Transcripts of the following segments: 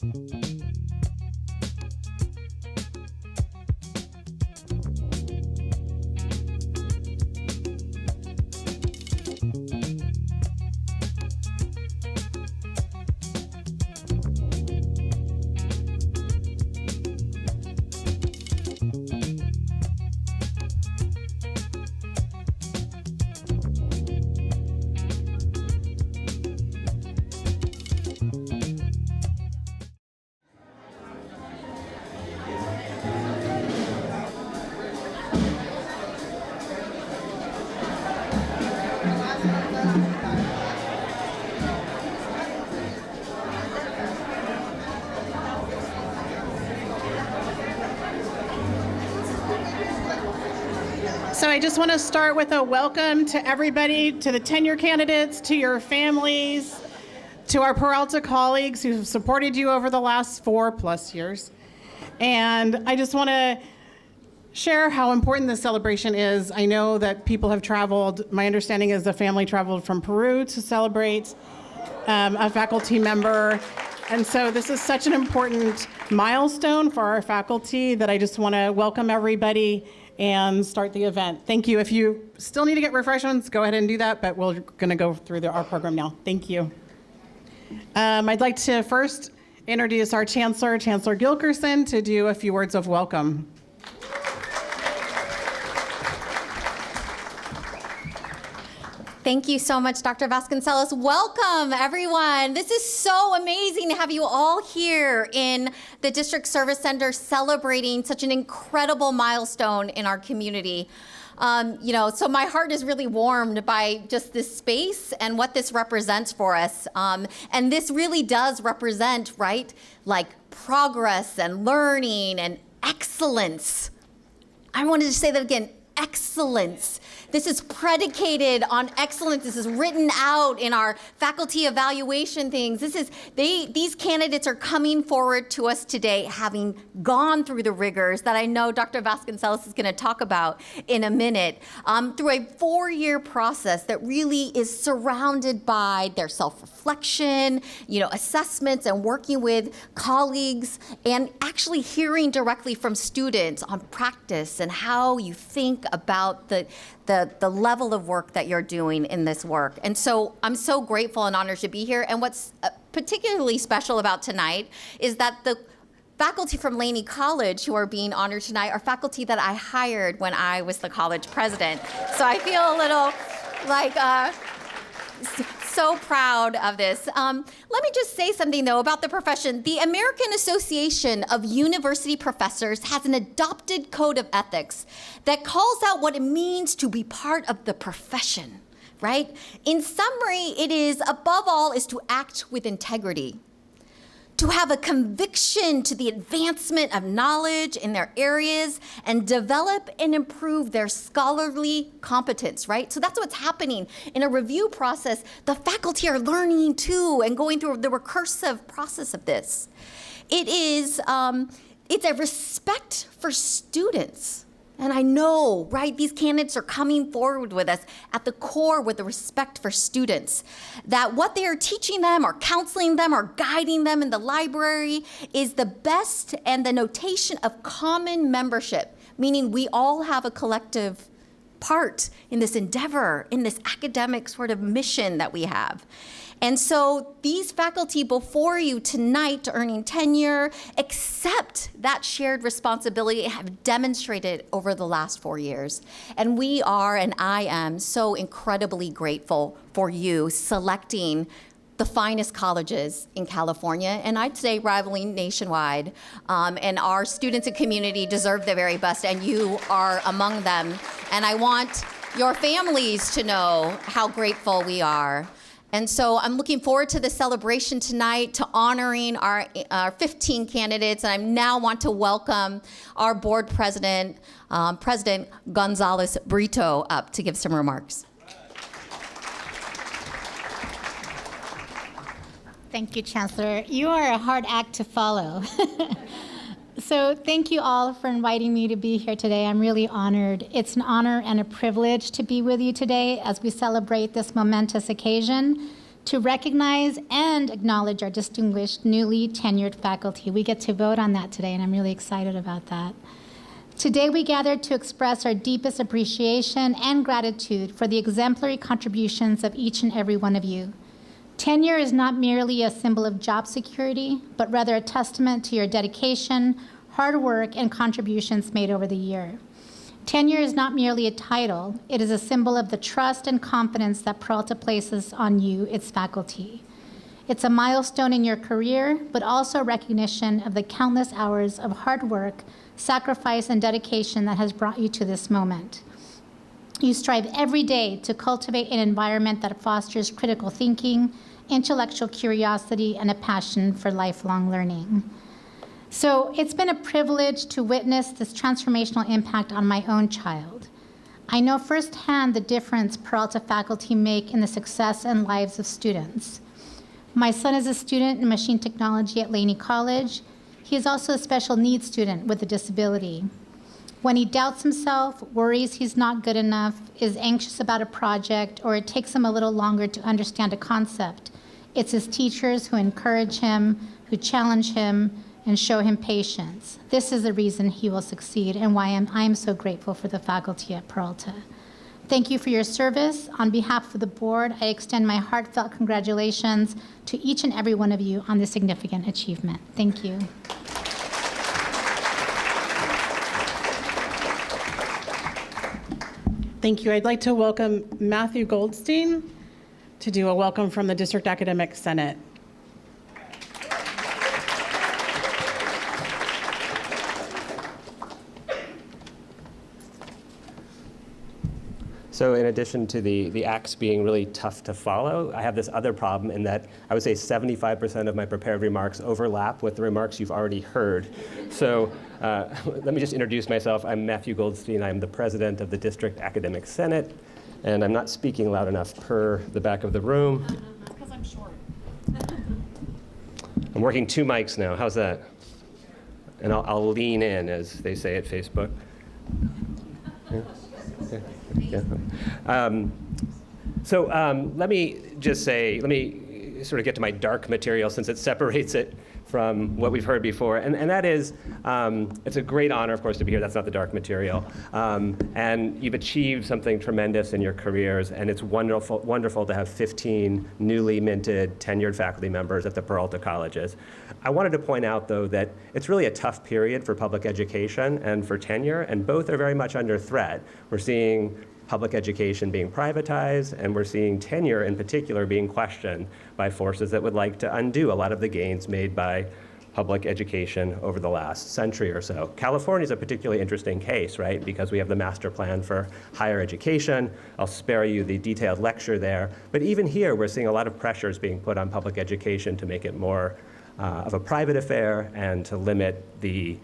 So I just want to start with a welcome to everybody, to the tenure candidates, to your families, to our Peralta colleagues who've supported you over the last 4+ years. And I just want to share how important this celebration is. I know that people have traveled. My understanding is the family traveled from Peru to celebrate a faculty member. And so this is such an important milestone for our faculty that I just want to welcome everybody and start the event. Thank you. If you still need to get refreshments, go ahead and do that, but we're going to go through our program now. Thank you. I'd like to first introduce our Chancellor, Chancellor Gilkerson, to do a few words of welcome. Thank you so much, Dr. Vasconcelos. Welcome, everyone. This is so amazing to have you all here in the District Service Center celebrating such an incredible milestone in our community. So my heart is really warmed by just this space and what this represents for us. And this really does represent, right, like progress and learning and excellence. I wanted to say that again, excellence. This is predicated on excellence. This is written out in our faculty evaluation things. These candidates are coming forward to us today having gone through the rigors that I know Dr. Vasconcelos is going to talk about in a minute, through a 4-year process that really is surrounded by their self-reflection, assessments and working with colleagues and actually hearing directly from students on practice and how you think about the level of work that you're doing in this work. And so I'm so grateful and honored to be here. And what's particularly special about tonight is that the faculty from Laney College who are being honored tonight are faculty that I hired when I was the college president. So I feel a little like so proud of this. Let me just say something, though, about the profession. The American Association of University Professors has an adopted code of ethics that calls out what it means to be part of the profession, right? In summary, it is, above all, is to act with integrity, to have a conviction to the advancement of knowledge in their areas and develop and improve their scholarly competence, right? So that's what's happening in a review process. The faculty are learning too and going through the recursive process of this. It's a respect for students. And I know, right, these candidates are coming forward with us at the core with the respect for students, that what they are teaching them or counseling them or guiding them in the library is the best and the notation of common membership, meaning we all have a collective part in this endeavor, in this academic sort of mission that we have. And so these faculty before you tonight earning tenure accept that shared responsibility and have demonstrated over the last 4 years. And we are, and I am, so incredibly grateful for you selecting the finest colleges in California, and I'd say rivaling nationwide. And our students and community deserve the very best, and you are among them. And I want your families to know how grateful we are. And so I'm looking forward to the celebration tonight, to honoring our 15 candidates. And I now want to welcome our board president, President Gonzalez Brito, up to give some remarks. Thank you, Chancellor. You are a hard act to follow. So thank you all for inviting me to be here today. I'm really honored. It's an honor and a privilege to be with you today as we celebrate this momentous occasion. to recognize and acknowledge our distinguished newly tenured faculty. We get to vote on that today, and I'm really excited about that. Today, we gather to express our deepest appreciation and gratitude for the exemplary contributions of each and every one of you. Tenure is not merely a symbol of job security, but rather a testament to your dedication, hard work, and contributions made over the year. Tenure is not merely a title, it is a symbol of the trust and confidence that Peralta places on you, its faculty. It's a milestone in your career, but also recognition of the countless hours of hard work, sacrifice, and dedication that has brought you to this moment. You strive every day to cultivate an environment that fosters critical thinking, intellectual curiosity, and a passion for lifelong learning. So it's been a privilege to witness this transformational impact on my own child. I know firsthand the difference Peralta faculty make in the success and lives of students. My son is a student in machine technology at Laney College. He is also a special needs student with a disability. When he doubts himself, worries he's not good enough, is anxious about a project, or it takes him a little longer to understand a concept, it's his teachers who encourage him, who challenge him, and show him patience. This is the reason he will succeed and why I'm so grateful for the faculty at Peralta. Thank you for your service. On behalf of the board, I extend my heartfelt congratulations to each and every one of you on this significant achievement. Thank you. Thank you. I'd like to welcome Matthew Goldstein to do a welcome from the District Academic Senate. So in addition to the acts being really tough to follow, I have this other problem in that I would say 75% of my prepared remarks overlap with the remarks you've already heard. So let me just introduce myself. I'm Matthew Goldstein. I'm the president of the District Academic Senate, and I'm not speaking loud enough per the back of the room. Because I'm short. I'm working 2 mics now. How's that? And I'll lean in, as they say at Facebook. Yeah. Okay. Yeah. Let me just say, let me sort of get to my dark material since it separates it from what we've heard before. And that is, it's a great honor, of course, to be here. That's not the dark material. And you've achieved something tremendous in your careers, and it's wonderful to have 15 newly minted tenured faculty members at the Peralta Colleges. I wanted to point out, though, that it's really a tough period for public education and for tenure, and both are very much under threat. We're seeing public education being privatized, and we're seeing tenure in particular being questioned by forces that would like to undo a lot of the gains made by public education over the last century or so. California is a particularly interesting case, right? Because we have the master plan for higher education. I'll spare you the detailed lecture there. But even here, we're seeing a lot of pressures being put on public education to make it more of a private affair and to limit the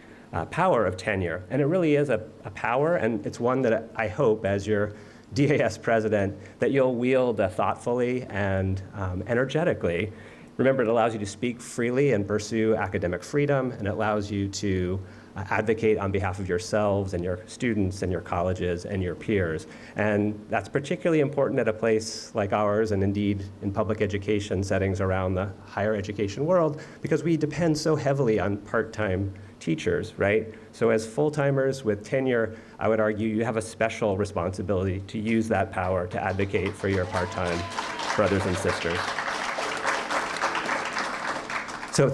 power of tenure. And it really is a power, and it's one that I hope, as your DAS president, that you'll wield thoughtfully and energetically. Remember, it allows you to speak freely and pursue academic freedom, and it allows you to advocate on behalf of yourselves and your students and your colleges and your peers. And that's particularly important at a place like ours, and indeed in public education settings around the higher education world, because we depend so heavily on part-time teachers, right? So as full-timers with tenure, I would argue you have a special responsibility to use that power to advocate for your part-time brothers and sisters. So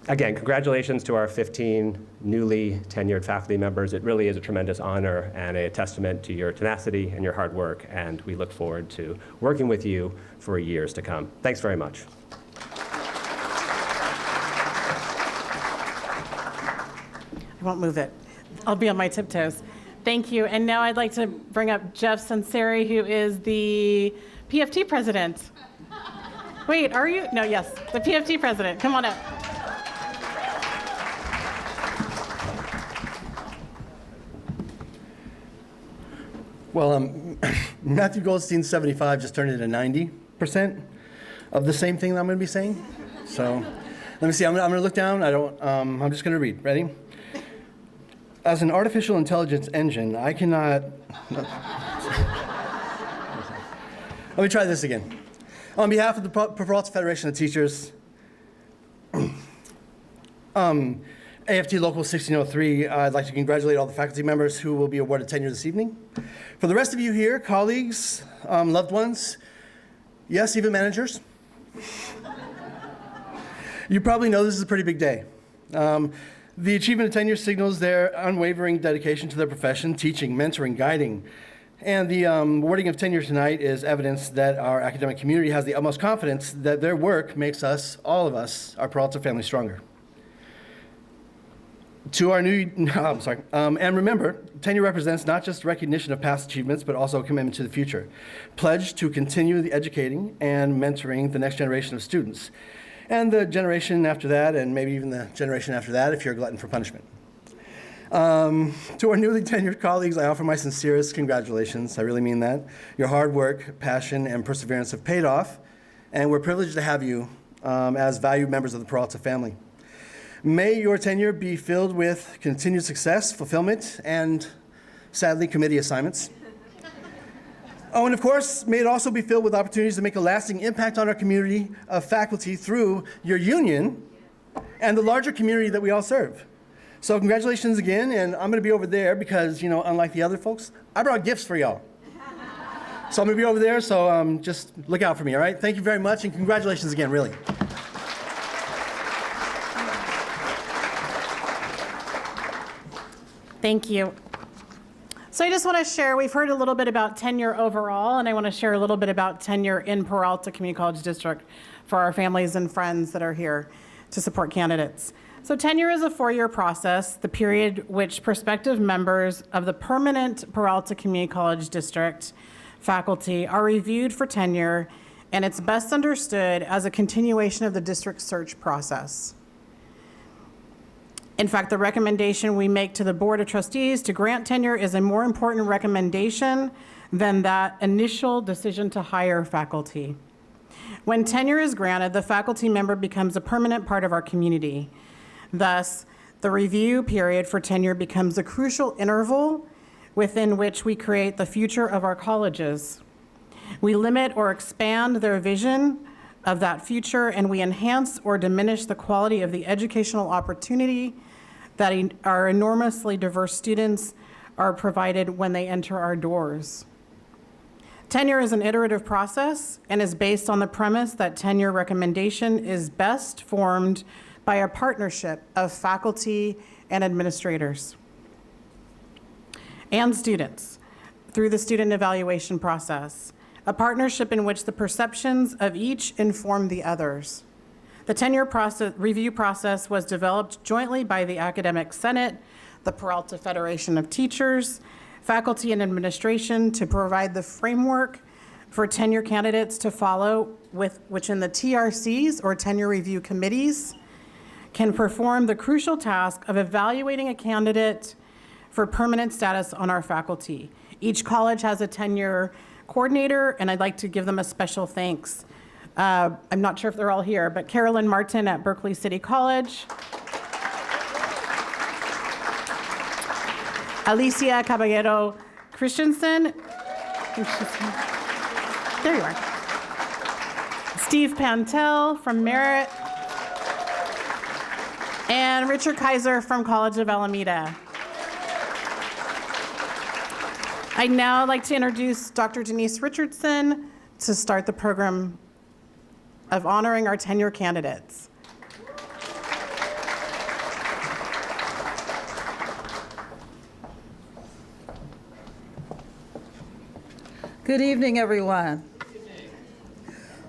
again, congratulations to our 15 newly tenured faculty members. It really is a tremendous honor and a testament to your tenacity and your hard work, and we look forward to working with you for years to come. Thanks very much. I won't move it. I'll be on my tiptoes. Thank you. And now I'd like to bring up Jeff Sanseri, who is the PFT president. Wait, are you? No, yes, the PFT president. Come on up. Well, Matthew Goldstein, 75, just turned into 90% of the same thing that I'm going to be saying. So let me see. I'm going to look down. I'm just going to read. Ready? As an artificial intelligence engine, I cannot. Let me try this again. On behalf of the Peralta Federation of Teachers, AFT Local 1603, I'd like to congratulate all the faculty members who will be awarded tenure this evening. For the rest of you here, colleagues, loved ones, yes, even managers, you probably know this is a pretty big day. The achievement of tenure signals their unwavering dedication to their profession, teaching, mentoring, guiding. And the awarding of tenure tonight is evidence that our academic community has the utmost confidence that their work makes us, all of us, our Peralta family stronger. To our new, and remember, tenure represents not just recognition of past achievements, but also a commitment to the future. Pledge to continue the educating and mentoring the next generation of students, and the generation after that, and maybe even the generation after that, if you're a glutton for punishment. To our newly tenured colleagues, I offer my sincerest congratulations. I really mean that. Your hard work, passion, and perseverance have paid off, and we're privileged to have you as valued members of the Peralta family. May your tenure be filled with continued success, fulfillment, and, sadly, committee assignments. Oh, and of course, may it also be filled with opportunities to make a lasting impact on our community of faculty through your union and the larger community that we all serve. So congratulations again, and I'm gonna be over there because, you know, unlike the other folks, I brought gifts for y'all. So I'm gonna be over there, so just look out for me, all right? Thank you very much, and congratulations again, really. Thank you. So I just want to share, we've heard a little bit about tenure overall, and I want to share a little bit about tenure in Peralta Community College District for our families and friends that are here to support candidates. So tenure is a 4-year process, the period which prospective members of the permanent Peralta Community College District faculty are reviewed for tenure, and it's best understood as a continuation of the district search process. In fact, the recommendation we make to the Board of Trustees to grant tenure is a more important recommendation than that initial decision to hire faculty. When tenure is granted, the faculty member becomes a permanent part of our community. Thus, the review period for tenure becomes a crucial interval within which we create the future of our colleges. We limit or expand their vision of that future, and we enhance or diminish the quality of the educational opportunity that our enormously diverse students are provided when they enter our doors. Tenure is an iterative process and is based on the premise that tenure recommendation is best formed by a partnership of faculty and administrators and students through the student evaluation process, a partnership in which the perceptions of each inform the others. The tenure review process was developed jointly by the Academic Senate, the Peralta Federation of Teachers, faculty and administration to provide the framework for tenure candidates to follow, which in the TRCs or tenure review committees can perform the crucial task of evaluating a candidate for permanent status on our faculty. Each college has a tenure coordinator, and I'd like to give them a special thanks. I'm not sure if they're all here, but Carolyn Martin at Berkeley City College, Alicia Caballero Christensen, there you are, Steve Pantel from Merritt, and Richard Kaiser from College of Alameda. I'd now like to introduce Dr. Denise Richardson to start the program of honoring our tenure candidates. Good evening, everyone.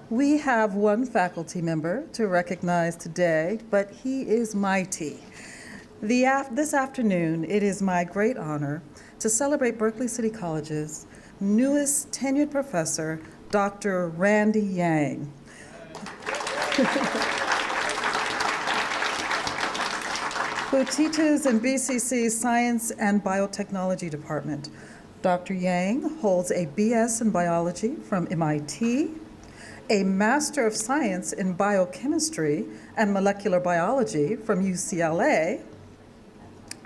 We have one faculty member to recognize today, but he is mighty. This afternoon, it is my great honor to celebrate Berkeley City College's newest tenured professor, Dr. Randy Yang. Who teaches in BCC's Science and Biotechnology Department. Dr. Yang holds a BS in biology from MIT, a Master of Science in Biochemistry and Molecular Biology from UCLA,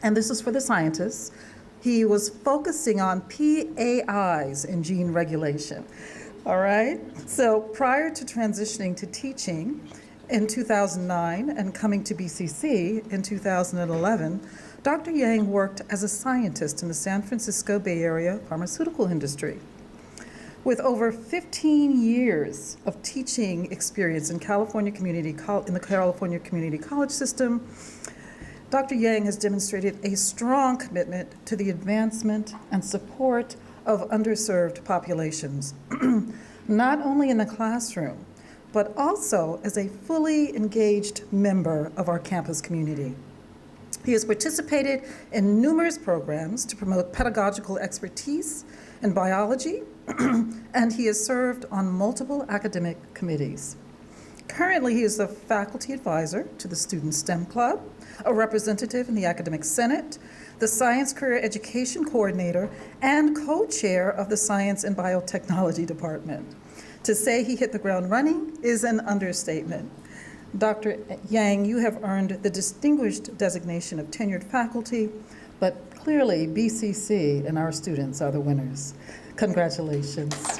and this is for the scientists. He was focusing on PAIs in gene regulation. All right. So prior to transitioning to teaching in 2009 and coming to BCC in 2011, Dr. Yang worked as a scientist in the San Francisco Bay Area pharmaceutical industry. With over 15 years of teaching experience in the California Community College system, Dr. Yang has demonstrated a strong commitment to the advancement and support of underserved populations, not only in the classroom, but also as a fully engaged member of our campus community. He has participated in numerous programs to promote pedagogical expertise in biology, and he has served on multiple academic committees. Currently, he is the faculty advisor to the Student STEM Club, a representative in the Academic Senate, the Science Career Education Coordinator, and co-chair of the Science and Biotechnology Department. To say he hit the ground running is an understatement. Dr. Yang, you have earned the distinguished designation of tenured faculty, but clearly BCC and our students are the winners. Congratulations.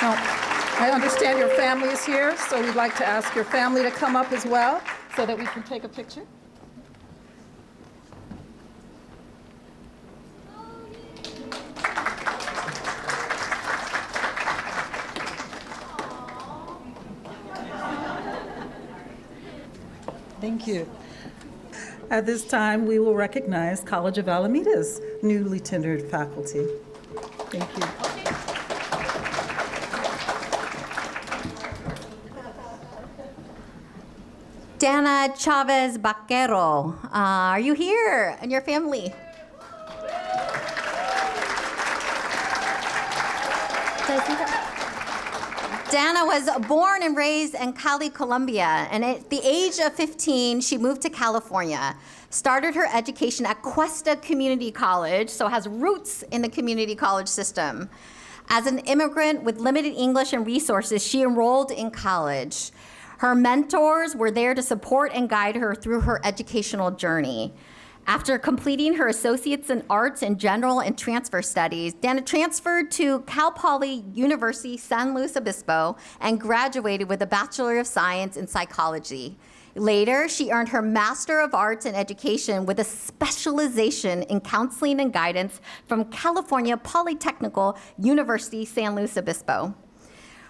Now, I understand your family is here, so we'd like to ask your family to come up as well so that we can take a picture. Thank you. At this time, we will recognize College of Alameda's newly tenured faculty. Thank you. Danna, Chavez, Baquero, are you here? And your family? Danna was born and raised in Cali, Colombia, and at the age of 15, she moved to California, started her education at Cuesta Community College, so has roots in the community college system. As an immigrant with limited English and resources, she enrolled in college. Her mentors were there to support and guide her through her educational journey. After completing her associates in arts and general and transfer studies, Danna transferred to Cal Poly University San Luis Obispo and graduated with a Bachelor of Science in Psychology. Later, she earned her Master of Arts in Education with a specialization in counseling and guidance from California Polytechnical University San Luis Obispo.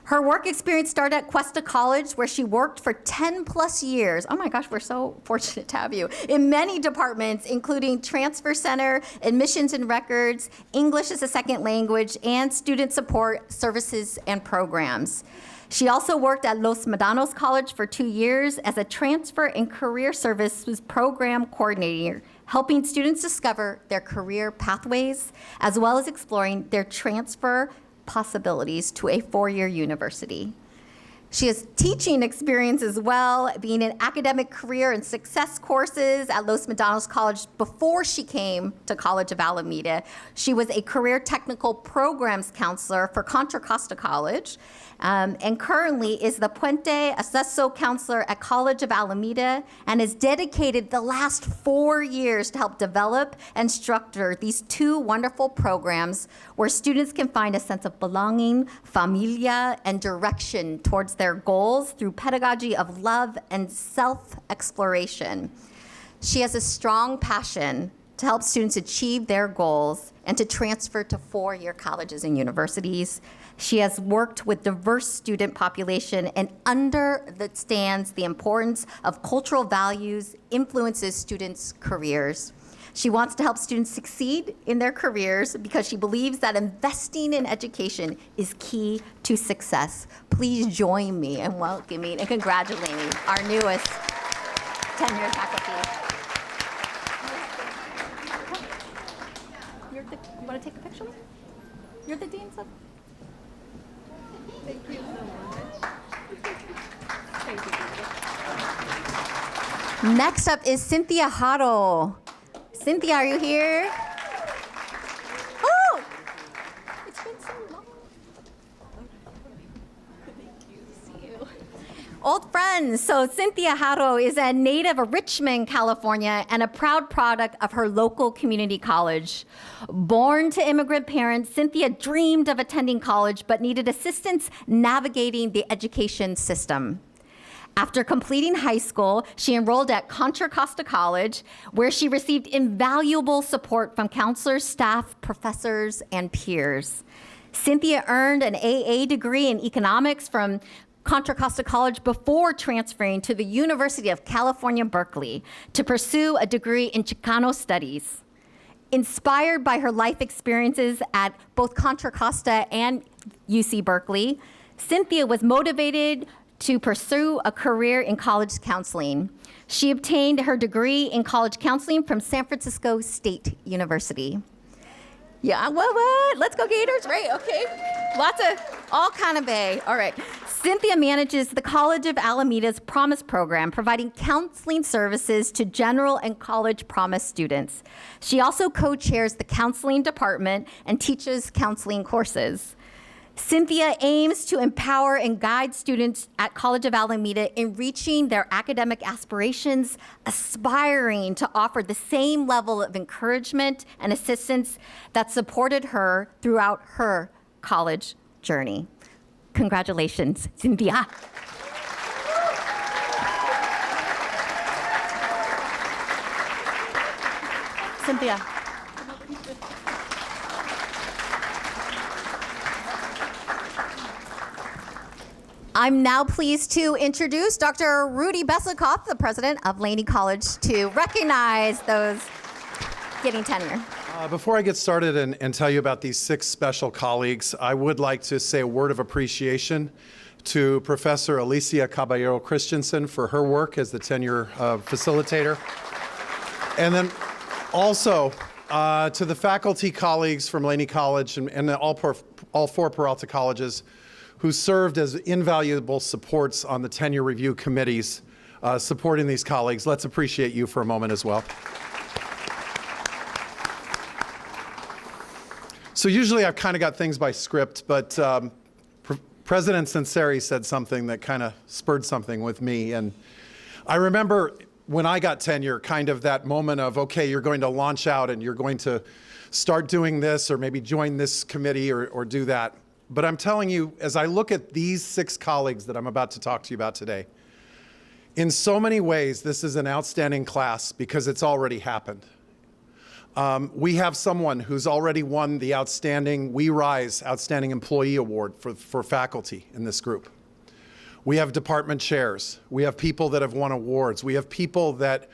Her work experience started at Cuesta College, where she worked for 10 plus years. Oh my gosh, we're so fortunate to have you. In many departments, including Transfer Center, Admissions and Records, English as a Second Language, and Student Support Services and Programs. She also worked at Los Medanos College for 2 years as a Transfer and Career Services Program Coordinator, helping students discover their career pathways, as well as exploring their transfer possibilities to a four-year university. She has teaching experience as well, being in academic career and success courses at Los Medanos College before she came to College of Alameda. She was a career technical programs counselor for Contra Costa College, and currently is the Puente Acceso counselor at College of Alameda, and has dedicated the last 4 years to help develop and structure these two wonderful programs where students can find a sense of belonging, familia, and direction towards their goals through pedagogy of love and self-exploration. She has a strong passion to help students achieve their goals and to transfer to four-year colleges and universities. She has worked with diverse student population and understands the importance of cultural values, influences students' careers. She wants to help students succeed in their careers because she believes that investing in education is key to success. Please join me in welcoming and congratulating our newest tenured faculty. You want to take a picture? You're the dean's of. Thank you so much. Thank you. Next up is Cynthia Haro. Cynthia, are you here? Oh, it's been so long. Thank you. See you. old friends. So Cynthia Haro is a native of Richmond, California, and a proud product of her local community college. Born to immigrant parents, Cynthia dreamed of attending college, but needed assistance navigating the education system. After completing high school, she enrolled at Contra Costa College, where she received invaluable support from counselors, staff, professors, and peers. Cynthia earned an AA degree in economics from Contra Costa College before transferring to the University of California, Berkeley, to pursue a degree in Chicano studies. Inspired by her life experiences at both Contra Costa and UC Berkeley, Cynthia was motivated to pursue a career in college counseling. She obtained her degree in college counseling from San Francisco State University. Yeah, what? Let's go Gators, right? Okay. Lots of, all kind of A. All right. Cynthia manages the College of Alameda's Promise program, providing counseling services to general and college Promise students. She also co-chairs the counseling department and teaches counseling courses. Cynthia aims to empower and guide students at College of Alameda in reaching their academic aspirations, aspiring to offer the same level of encouragement and assistance that supported her throughout her college journey. Congratulations, Cynthia. Cynthia. I'm now pleased to introduce Dr. Rudy Besikoff, the president of Laney College, to recognize those getting tenure. Before I get started and tell you about these 6 special colleagues, I would like to say a word of appreciation to Professor Alicia Caballero Christensen for her work as the tenure facilitator. And then also to the faculty colleagues from Laney College and all 4 Peralta Colleges who served as invaluable supports on the tenure review committees supporting these colleagues. Let's appreciate you for a moment as well. So usually I've kind of got things by script, but President Sinceri said something that kind of spurred something with me. And I remember when I got tenure, kind of that moment of, okay, you're going to launch out and you're going to start doing this or maybe join this committee or do that. But I'm telling you, as I look at these 6 colleagues that I'm about to talk to you about today, in so many ways, this is an outstanding class because it's already happened. We have someone who's already won the outstanding We Rise Outstanding Employee Award for faculty in this group. We have department chairs. We have people that have won awards. We have people that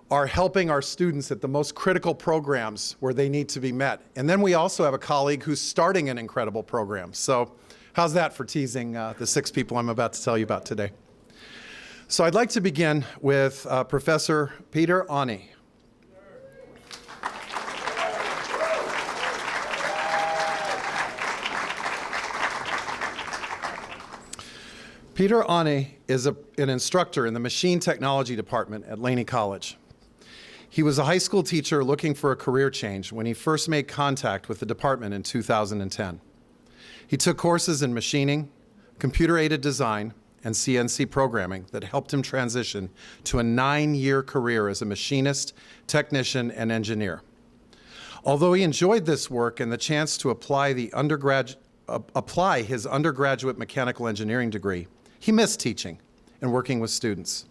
are helping our students at the most critical programs where they need to be met. And then we also have a colleague who's starting an incredible program. So how's that for teasing the 6 people I'm about to tell you about today? So I'd like to begin with Professor Peder Aune. Peder Aune is an instructor in the Machine Technology Department at Laney College. He was a high school teacher looking for a career change when he first made contact with the department in 2010. He took courses in machining, computer-aided design, and CNC programming that helped him transition to a 9-year career as a machinist, technician, and engineer. Although he enjoyed this work and the chance to apply his undergraduate mechanical engineering degree, he missed teaching and working with students.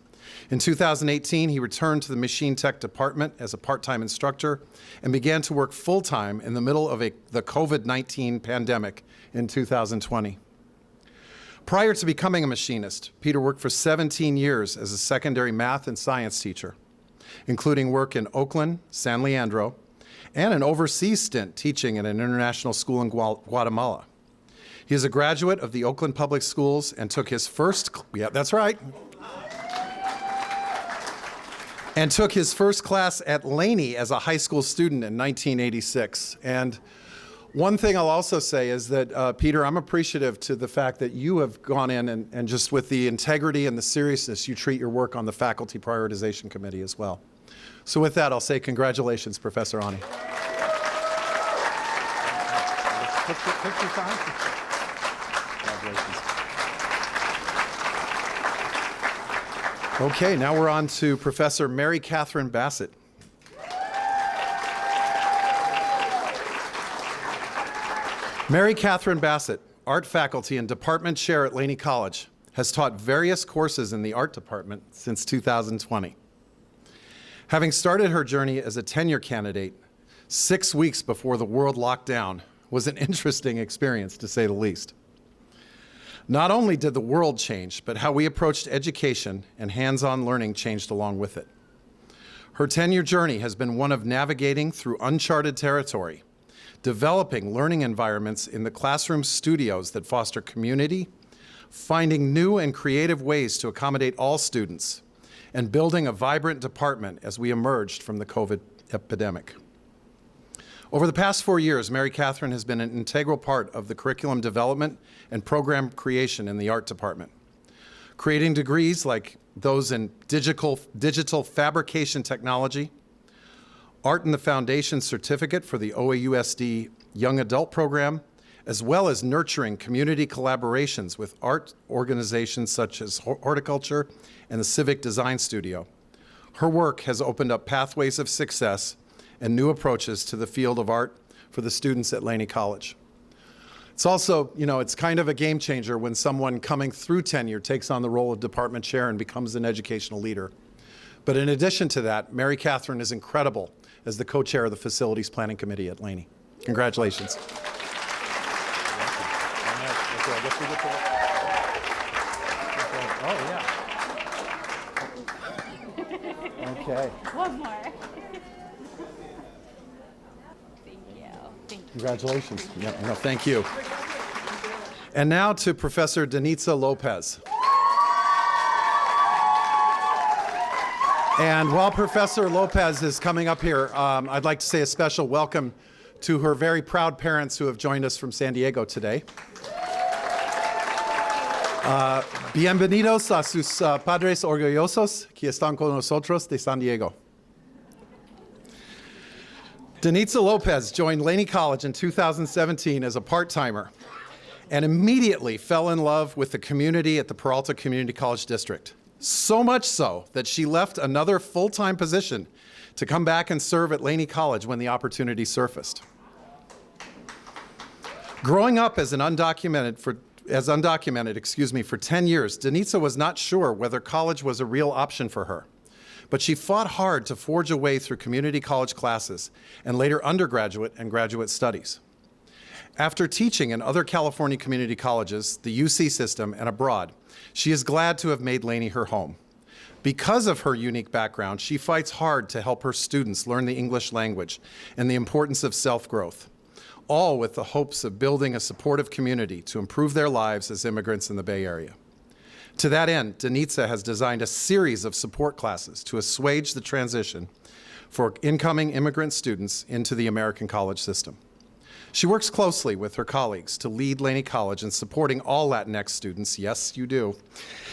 In 2018, he returned to the Machine Tech Department as a part-time instructor and began to work full-time in the middle of the COVID-19 pandemic in 2020. Prior to becoming a machinist, Peder worked for 17 years as a secondary math and science teacher, including work in Oakland, San Leandro, and an overseas stint teaching at an international school in Guatemala. He is a graduate of the Oakland Public Schools and took his first, and took his first class at Laney as a high school student in 1986. And one thing I'll also say is that, Peder, I'm appreciative to the fact that you have gone in and just with the integrity and the seriousness you treat your work on the Faculty Prioritization Committee as well. So with that, I'll say congratulations, Professor Aune. Congratulations. Okay, now we're on to Professor Mary Catherine Bassett. Mary Catherine Bassett, art faculty and department chair at Laney College, has taught various courses in the art department since 2020. Having started her journey as a tenure candidate 6 weeks before the world locked down was an interesting experience, to say the least. Not only did the world change, but how we approached education and hands-on learning changed along with it. Her tenure journey has been one of navigating through uncharted territory, developing learning environments in the classroom studios that foster community, finding new and creative ways to accommodate all students, and building a vibrant department as we emerged from the COVID epidemic. Over the past 4 years, Mary Catherine has been an integral part of the curriculum development and program creation in the art department, creating degrees like those in digital fabrication technology, Art in the Foundation certificate for the OAUSD Young Adult Program, as well as nurturing community collaborations with art organizations such as Horticulture and the Civic Design Studio. Her work has opened up pathways of success and new approaches to the field of art for the students at Laney College. It's also, it's kind of a game changer when someone coming through tenure takes on the role of department chair and becomes an educational leader. But in addition to that, Mary Catherine is incredible as the co-chair of the Facilities Planning Committee at Laney. Congratulations. Okay. One more. Thank you. Thank you. Congratulations. Yeah, no, thank you. And now to Professor Danitza Lopez. And while Professor Lopez is coming up here, I'd like to say a special welcome to her very proud parents who have joined us from San Diego today. Bienvenidos a sus padres orgullosos que están con nosotros de San Diego. Danitza Lopez joined Laney College in 2017 as a part-timer and immediately fell in love with the community at the Peralta Community College District. So much so that she left another full-time position to come back and serve at Laney College when the opportunity surfaced. Growing up as undocumented for 10 years, Danitza was not sure whether college was a real option for her. But she fought hard to forge a way through community college classes and later undergraduate and graduate studies. After teaching in other California community colleges, the UC system, and abroad, she is glad to have made Laney her home. Because of her unique background, she fights hard to help her students learn the English language and the importance of self-growth, all with the hopes of building a supportive community to improve their lives as immigrants in the Bay Area. To that end, Danitza has designed a series of support classes to assuage the transition for incoming immigrant students into the American college system. She works closely with her colleagues to lead Laney College in supporting all Latinx students, yes, you do,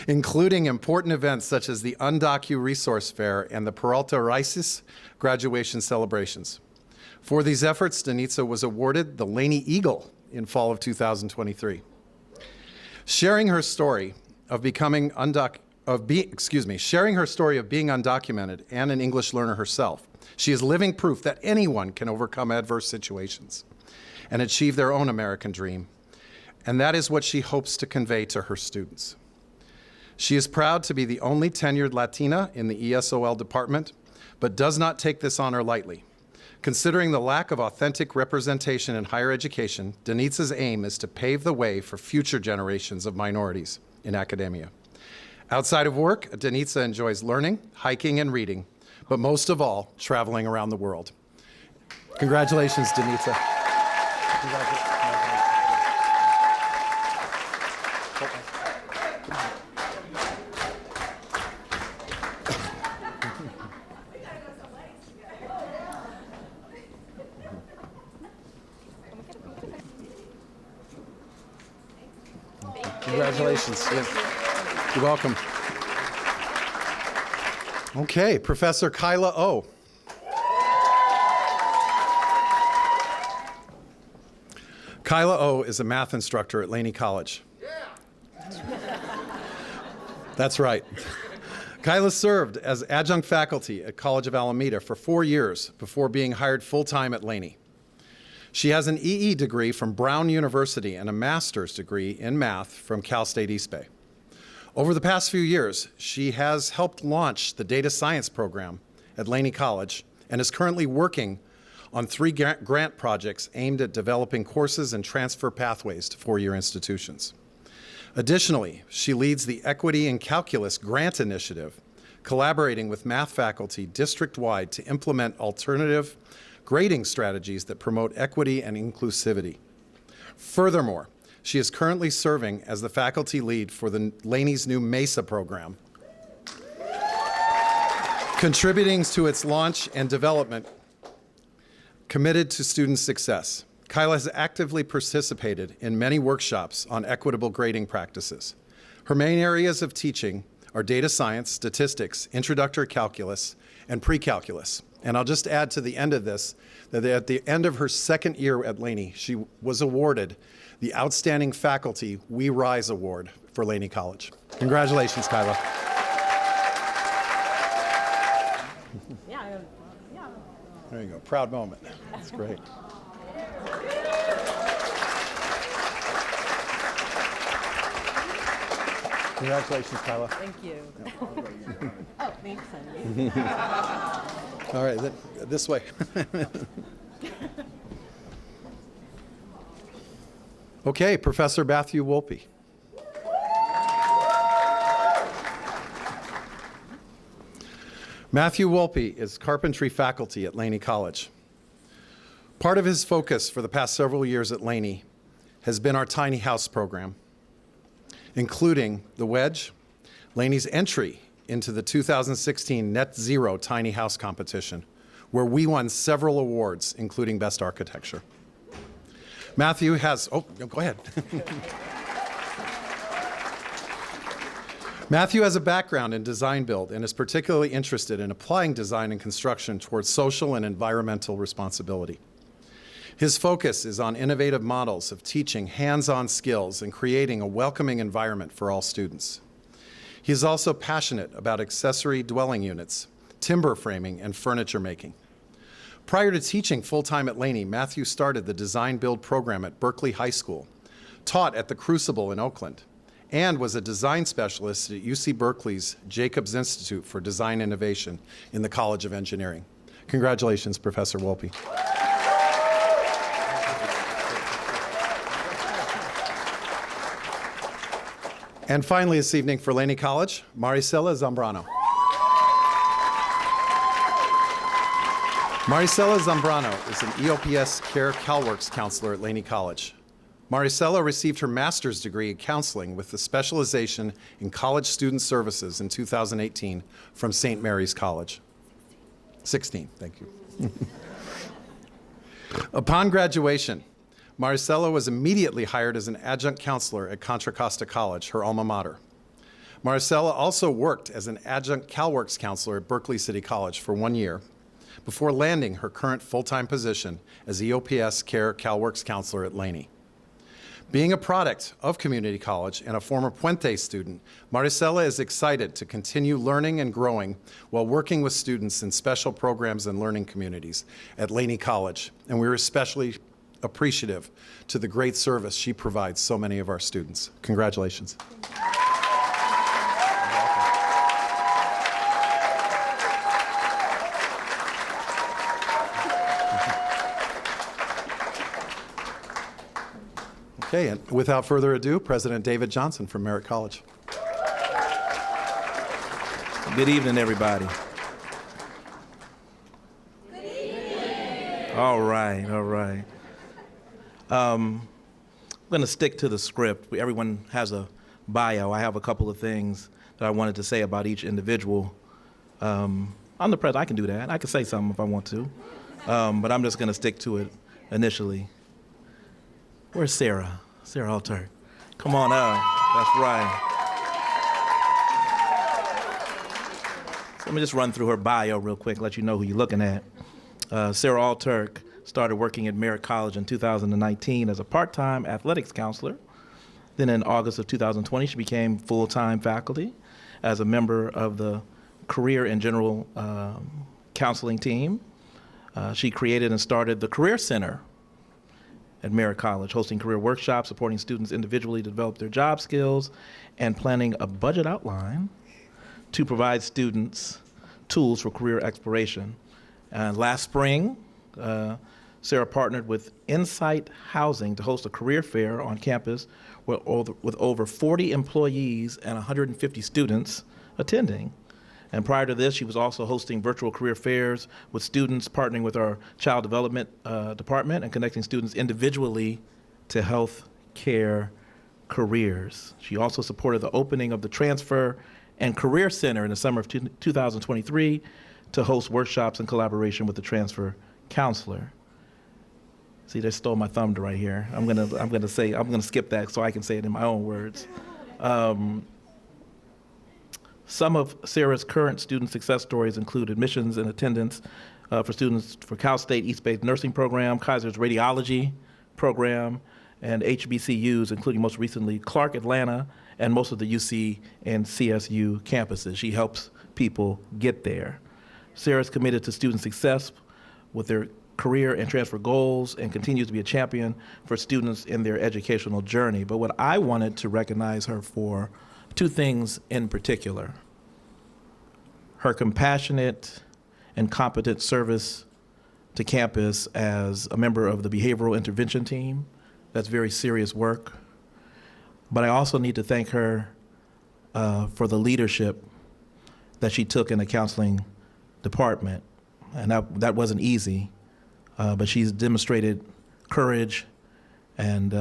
including important events such as the Undocu Resource Fair and the Peralta Rices graduation celebrations. For these efforts, Danitza was awarded the Laney Eagle in fall of 2023. Sharing her story of being undocumented and an English learner herself, she is living proof that anyone can overcome adverse situations and achieve their own American dream. And that is what she hopes to convey to her students. She is proud to be the only tenured Latina in the ESOL department, but does not take this honor lightly. Considering the lack of authentic representation in higher education, Danitza's aim is to pave the way for future generations of minorities in academia. Outside of work, Danitza enjoys learning, hiking, and reading, but most of all, traveling around the world. Congratulations, Danitza. Congratulations. Yes. You're welcome. Okay, Professor Kyla Oh. Kyla Oh is a math instructor at Laney College. That's right. Kyla served as adjunct faculty at College of Alameda for 4 years before being hired full-time at Laney. She has an EE degree from Brown University and a master's degree in math from Cal State East Bay. Over the past few years, she has helped launch the data science program at Laney College and is currently working on 3 grant projects aimed at developing courses and transfer pathways to four-year institutions. Additionally, she leads the Equity in Calculus Grant Initiative, collaborating with math faculty district-wide to implement alternative grading strategies that promote equity and inclusivity. Furthermore, she is currently serving as the faculty lead for the Laney's new MESA program, contributing to its launch and development, committed to student success. Kyla has actively participated in many workshops on equitable grading practices. Her main areas of teaching are data science, statistics, introductory calculus, and pre-calculus. And I'll just add to the end of this that at the end of her second year at Laney, she was awarded the Outstanding Faculty We Rise Award for Laney College. Congratulations, Kyla. There you go, proud moment. That's great. Congratulations, Kyla. Thank you. Oh, thanks, honey. All right, this way. Okay, Professor Matthew Wolpe. Matthew Wolpe is carpentry faculty at Laney College. Part of his focus for the past several years at Laney has been our tiny house program, including the Wedge, Laney's entry into the 2016 Net Zero Tiny House Competition, where we won several awards, including Best Architecture. Matthew has, oh, go ahead. Matthew has a background in design build and is particularly interested in applying design and construction towards social and environmental responsibility. His focus is on innovative models of teaching hands-on skills and creating a welcoming environment for all students. He is also passionate about accessory dwelling units, timber framing, and furniture making. Prior to teaching full-time at Laney, Matthew started the design build program at Berkeley High School, taught at the Crucible in Oakland, and was a design specialist at UC Berkeley's Jacobs Institute for Design Innovation in the College of Engineering. Congratulations, Professor Wolpe. And finally this evening for Laney College, Maricela Zambrano. Maricela Zambrano is an EOPS Care CalWorks counselor at Laney College. Maricela received her master's degree in counseling with a specialization in college student services in 2018 from St. Mary's College. 16, thank you. Upon graduation, Maricela was immediately hired as an adjunct counselor at Contra Costa College, her alma mater. Maricela also worked as an adjunct CalWorks counselor at Berkeley City College for 1 year before landing her current full-time position as EOPS Care CalWorks counselor at Laney. Being a product of community college and a former Puente student, Maricela is excited to continue learning and growing while working with students in special programs and learning communities at Laney College, and we're especially appreciative to the great service she provides so many of our students. Congratulations. Okay, and without further ado, President David Johnson from Merritt College. Good evening, everybody. Good evening. All right, all right. I'm going to stick to the script. Everyone has a bio. I have a couple of things that I wanted to say about each individual. I'm the president. I can do that. I can say something if I want to. But I'm just going to stick to it initially. Where's Sara? Sara Alturk. Come on up. That's right. So let me just run through her bio real quick, let you know who you're looking at. Sara Alturk started working at Merritt College in 2019 as a part-time athletics counselor. Then in August of 2020, she became full-time faculty as a member of the career and general counseling team. She created and started the Career Center at Merritt College, hosting career workshops, supporting students individually to develop their job skills, and planning a budget outline to provide students tools for career exploration. Last spring, Sara partnered with Insight Housing to host a career fair on campus with over 40 employees and 150 students attending. And prior to this, she was also hosting virtual career fairs with students, partnering with our child development department and connecting students individually to health care careers. She also supported the opening of the Transfer and Career Center in the summer of 2023 to host workshops in collaboration with the transfer counselor. See, they stole my thunder right here. I'm gonna skip that so I can say it in my own words. Some of Sara's current student success stories include admissions and attendance for students for Cal State East Bay Nursing Program, Kaiser's Radiology Program, and HBCUs, including most recently Clark Atlanta and most of the UC and CSU campuses. She helps people get there. Sara's committed to student success with their career and transfer goals and continues to be a champion for students in their educational journey. But what I wanted to recognize her for, two things in particular: her compassionate and competent service to campus as a member of the behavioral intervention team. That's very serious work. But I also need to thank her for the leadership that she took in the counseling department. And that wasn't easy, but she's demonstrated courage and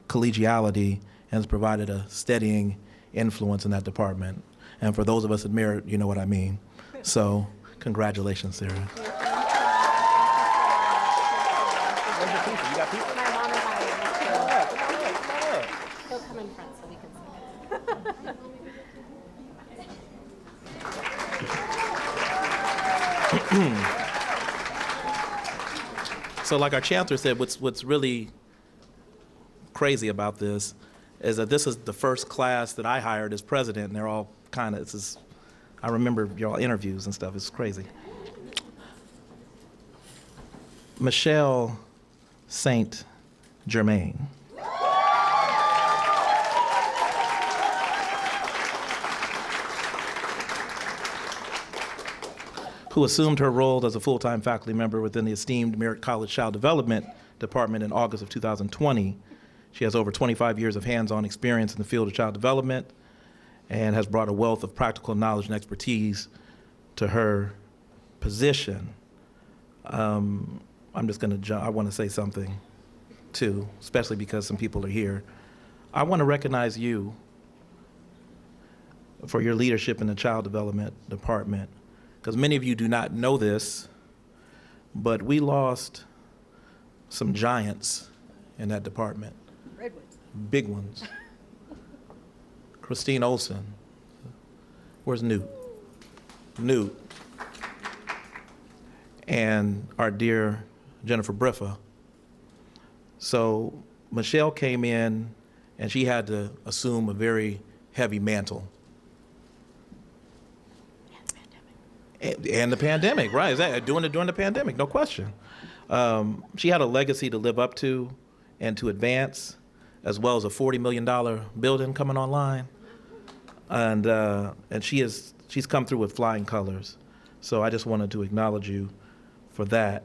collegiality and has provided a steadying influence in that department. And for those of us at Merritt, you know what I mean. So congratulations, Sara. My mom and I. He'll come in front so we can see. So like our chancellor said, what's really crazy about this is that this is the first class that I hired as president, and they're all kind of, I remember y'all interviews and stuff, it's crazy. Michelle St. Germaine. Who assumed her role as a full-time faculty member within the esteemed Merritt College Child Development Department in August of 2020. She has over 25 years of hands-on experience in the field of child development and has brought a wealth of practical knowledge and expertise to her position. I'm just gonna jump, I wanna say something too, especially because some people are here. I wanna recognize you for your leadership in the child development department, because many of you do not know this, but we lost some giants in that department. Redwoods. Big ones. Christine Olsen. Where's Newt? Newt. And our dear Jennifer Briffa. So Michelle came in and she had to assume a very heavy mantle. And the pandemic, right? Doing it during the pandemic, no question. She had a legacy to live up to and to advance, as well as a $40 million building coming online. And she's come through with flying colors. So I just wanted to acknowledge you for that.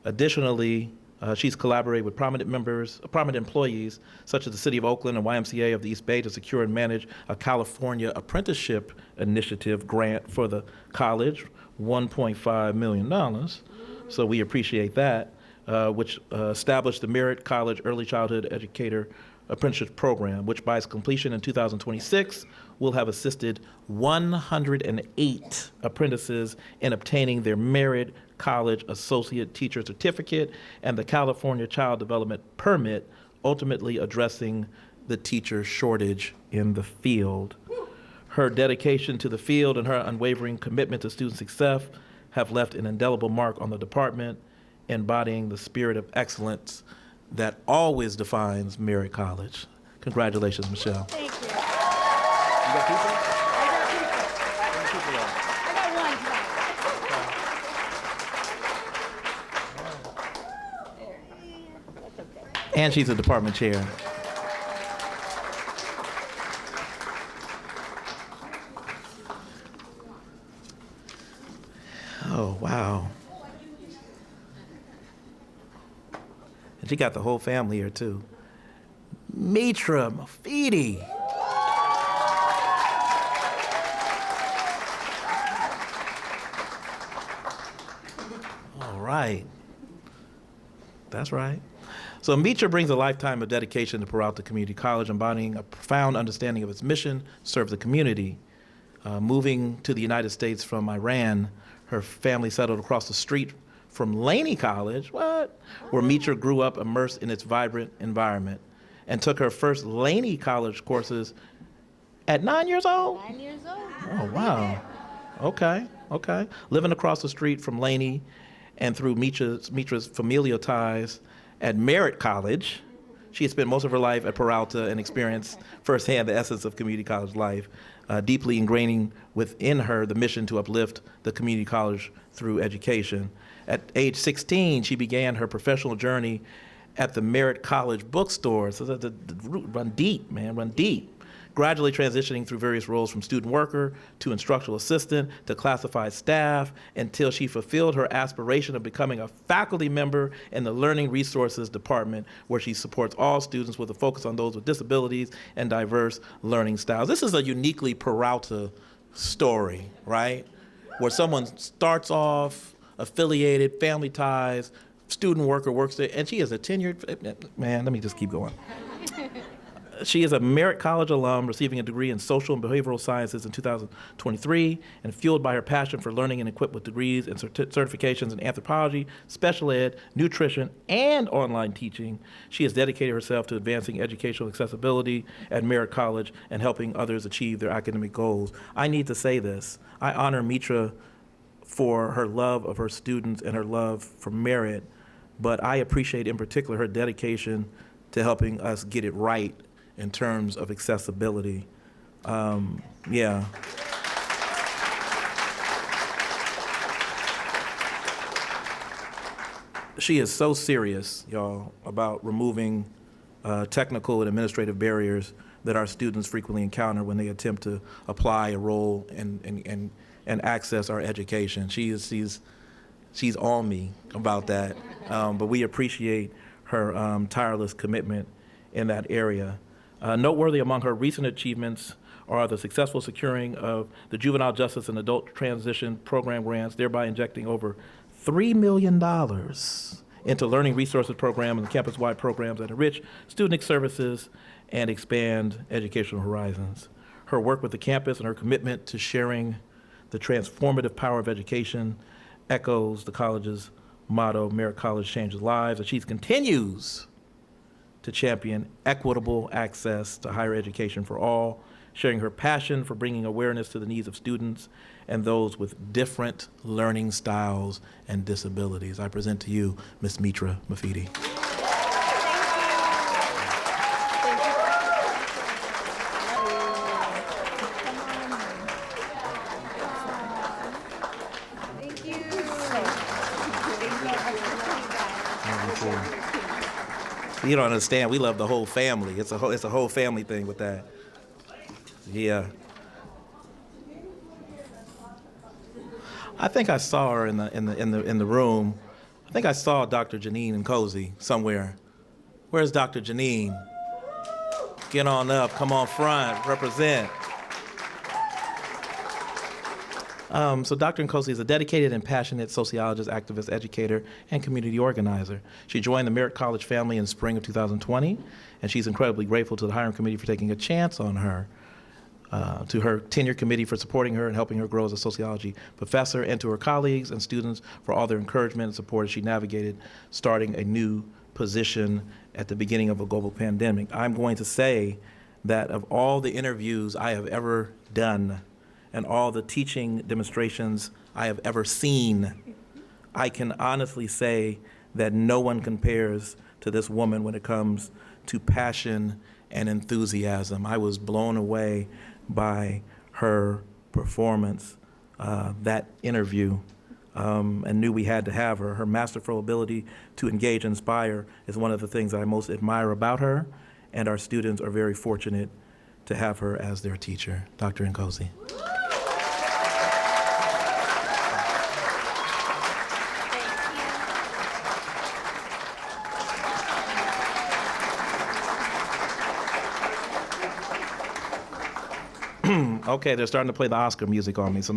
Additionally, she's collaborated with prominent employees, such as the City of Oakland and YMCA of the East Bay, to secure and manage a California Apprenticeship Initiative grant for the college, $1.5 million. So we appreciate that, which established the Merritt College Early Childhood Educator Apprenticeship Program, which by its completion in 2026 will have assisted 108 apprentices in obtaining their Merritt College Associate Teacher Certificate and the California Child Development Permit, ultimately addressing the teacher shortage in the field. Her dedication to the field and her unwavering commitment to student success have left an indelible mark on the department, embodying the spirit of excellence that always defines Merritt College. Congratulations, Michelle. Thank you. You got people? I got people. And she's a department chair. Oh, wow. And she got the whole family here, too. Mitra Mofidi. All right. That's right. So Mitra brings a lifetime of dedication to Peralta Community College, embodying a profound understanding of its mission to serve the community. Moving to the United States from Iran, her family settled across the street from Laney College, where Mitra grew up immersed in its vibrant environment, and took her first Laney College courses at 9 years old? 9 years old. Oh, wow. Okay. Living across the street from Laney and through Mitra's familial ties at Merritt College, she had spent most of her life at Peralta and experienced firsthand the essence of community college life, deeply ingraining within her the mission to uplift the community college through education. At age 16, she began her professional journey at the Merritt College bookstore. So the run deep, man, run deep. Gradually transitioning through various roles from student worker to instructional assistant to classified staff until she fulfilled her aspiration of becoming a faculty member in the Learning Resources Department, where she supports all students with a focus on those with disabilities and diverse learning styles. This is a uniquely Peralta story, right? Where someone starts off affiliated, family ties, student worker, works there, and she is a tenured, man, let me just keep going. She is a Merritt College alum, receiving a degree in social and behavioral sciences in 2023, and fueled by her passion for learning and equipped with degrees and certifications in anthropology, special ed, nutrition, and online teaching. She has dedicated herself to advancing educational accessibility at Merritt College and helping others achieve their academic goals. I need to say this. I honor Mitra for her love of her students and her love for Merritt, but I appreciate in particular her dedication to helping us get it right in terms of accessibility. Yeah. She is so serious, y'all, about removing technical and administrative barriers that our students frequently encounter when they attempt to apply a role and access our education. She's on me about that, but we appreciate her tireless commitment in that area. Noteworthy among her recent achievements are the successful securing of the Juvenile Justice and Adult Transition Program grants, thereby injecting over $3 million into Learning Resources Program and campus-wide programs that enrich student services and expand educational horizons. Her work with the campus and her commitment to sharing the transformative power of education echoes the college's motto, Merritt College Changes Lives, and she continues to champion equitable access to higher education for all, sharing her passion for bringing awareness to the needs of students and those with different learning styles and disabilities. I present to you Ms. Mitra Mofidi. You don't understand. We love the whole family. It's a whole family thing with that. Yeah. I think I saw her in the room. I think I saw Dr. Janine Nkosi somewhere. Where's Dr. Janine? Get on up. Come on front. Represent. So Dr. Nkosi is a dedicated and passionate sociologist, activist, educator, and community organizer. She joined the Merritt College family in spring of 2020, and she's incredibly grateful to the hiring committee for taking a chance on her, to her tenure committee for supporting her and helping her grow as a sociology professor, and to her colleagues and students for all their encouragement and support as she navigated starting a new position at the beginning of a global pandemic. I'm going to say that of all the interviews I have ever done, and all the teaching demonstrations I have ever seen, I can honestly say that no one compares to this woman when it comes to passion and enthusiasm. I was blown away by her performance. That interview and knew we had to have her. Her masterful ability to engage and inspire is one of the things I most admire about her, and our students are very fortunate to have her as their teacher. Dr. Nkosi. Okay, they're starting to play the Oscar music on me, so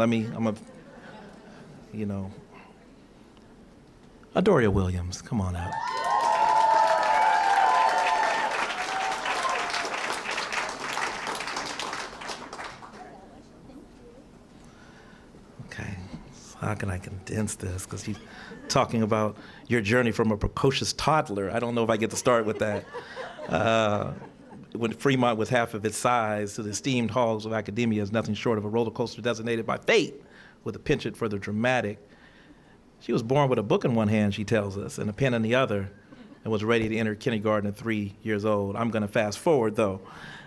Adoria Williams, come on out. Okay, so how can I condense this? Because you're talking about your journey from a precocious toddler. I don't know if I get to start with that. When Fremont was half of its size, to the esteemed halls of academia is nothing short of a roller coaster designated by fate with a penchant for the dramatic. She was born with a book in one hand, she tells us, and a pen in the other, and was ready to enter kindergarten at 3 years old. I'm going to fast forward, though.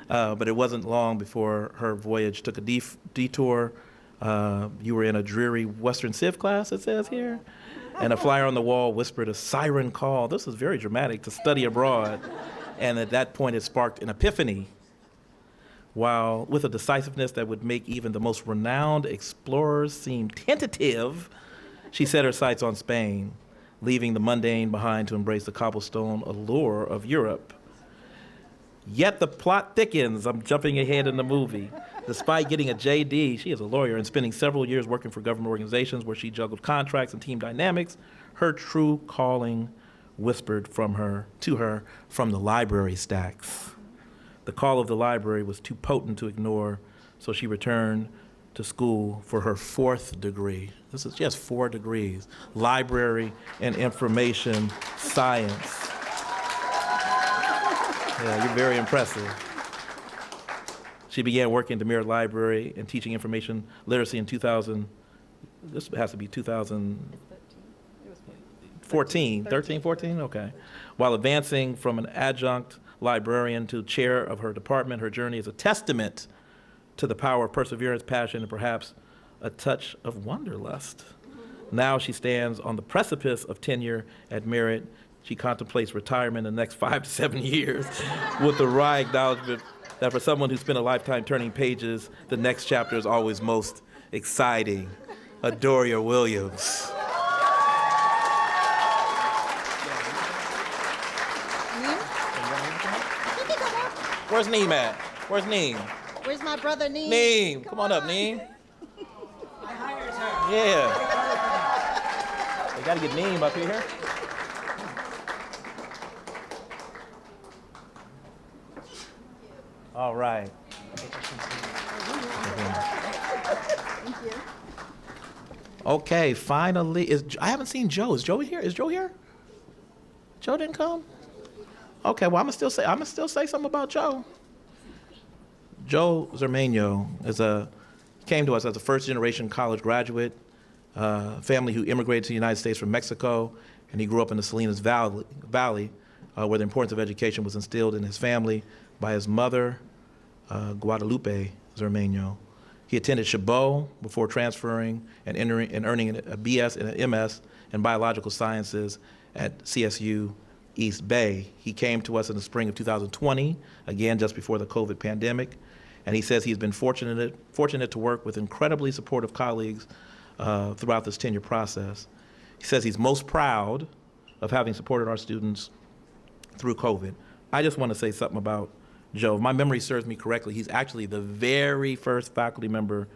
But it wasn't long before her voyage took a detour. You were in a dreary Western Civ class, it says here, and a flyer on the wall whispered a siren call. This is very dramatic, to study abroad. And at that point, it sparked an epiphany, while with a decisiveness that would make even the most renowned explorers seem tentative, she set her sights on Spain, leaving the mundane behind to embrace the cobblestone allure of Europe. Yet the plot thickens. I'm jumping ahead in the movie. Despite getting a JD, she is a lawyer, and spending several years working for government organizations where she juggled contracts and team dynamics, her true calling whispered to her from the library stacks. The call of the library was too potent to ignore, so she returned to school for her 4th degree. She has 4 degrees, library and information science. Yeah, you're very impressive. She began working at the Merritt Library and teaching information literacy in 2000. This has to be 2014, 13, 14? Okay. While advancing from an adjunct librarian to chair of her department, her journey is a testament to the power of perseverance, passion, and perhaps a touch of wanderlust. Now she stands on the precipice of tenure at Merritt. She contemplates retirement in the next 5 to 7 years with the wry acknowledgement that for someone who spent a lifetime turning pages, the next chapter is always most exciting. Adoria Williams. Where's Neem at? Where's Neem? Where's my brother Neem? Neem, come on up, Neem. I hired her. Yeah. We gotta get Neem up here. All right. Thank you. Okay, finally, I haven't seen Joe. Is Joe here? Is Joe here? Joe didn't come? Okay, well, I'm gonna still say something about Joe. Joe Zermeño came to us as a first-generation college graduate, family who immigrated to the United States from Mexico, and he grew up in the Salinas Valley, where the importance of education was instilled in his family by his mother, Guadalupe Zermeño. He attended Chavez before transferring and earning a BS and an MS in biological sciences at CSU East Bay. He came to us in the spring of 2020, again just before the COVID pandemic, and he says he's been fortunate to work with incredibly supportive colleagues throughout this tenure process. He says he's most proud of having supported our students through COVID. I just want to say something about Joe. If my memory serves me correctly, he's actually the very first faculty member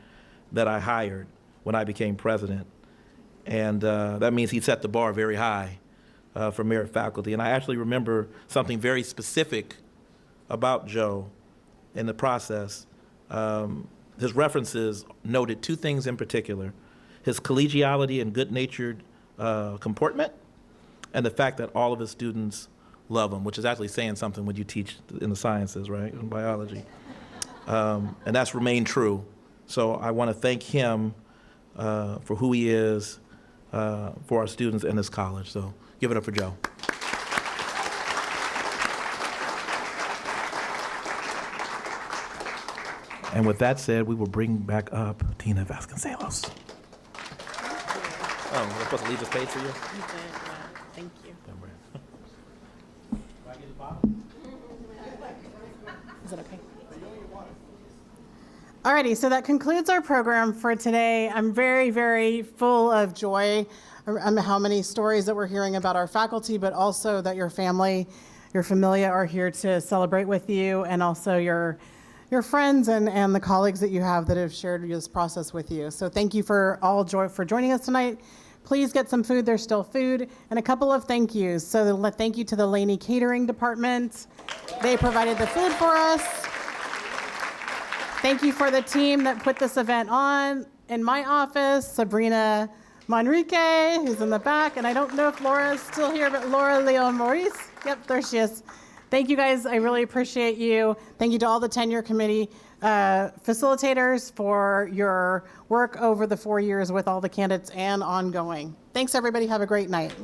that I hired when I became president. And that means he set the bar very high for Merritt faculty. And I actually remember something very specific about Joe in the process. His references noted 2 things in particular: his collegiality and good-natured comportment, and the fact that all of his students love him, which is actually saying something when you teach in the sciences, right, in biology. And that's remained true. So I want to thank him for who he is for our students in this college. So give it up for Joe. And with that said, we will bring back up Tina Vasconcelos. Oh, was I supposed to leave this page for you? You did, yeah. Thank you. Is it okay? Alrighty, so that concludes our program for today. I'm very, very full of joy how many stories that we're hearing about our faculty, but also that your family, your familia are here to celebrate with you, and also your friends and the colleagues that you have that have shared this process with you. So thank you for joining us tonight. Please get some food. There's still food, and a couple of thank yous. So thank you to the Laney Catering Department. They provided the food for us. Thank you for the team that put this event on. In my office, Sabrina Manrique, who's in the back, and I don't know if Laura's still here, but Laura Leon Maurice. Yep, there she is. Thank you guys. I really appreciate you. Thank you to all the tenure committee facilitators for your work over the 4 years with all the candidates and ongoing. Thanks, everybody. Have a great night.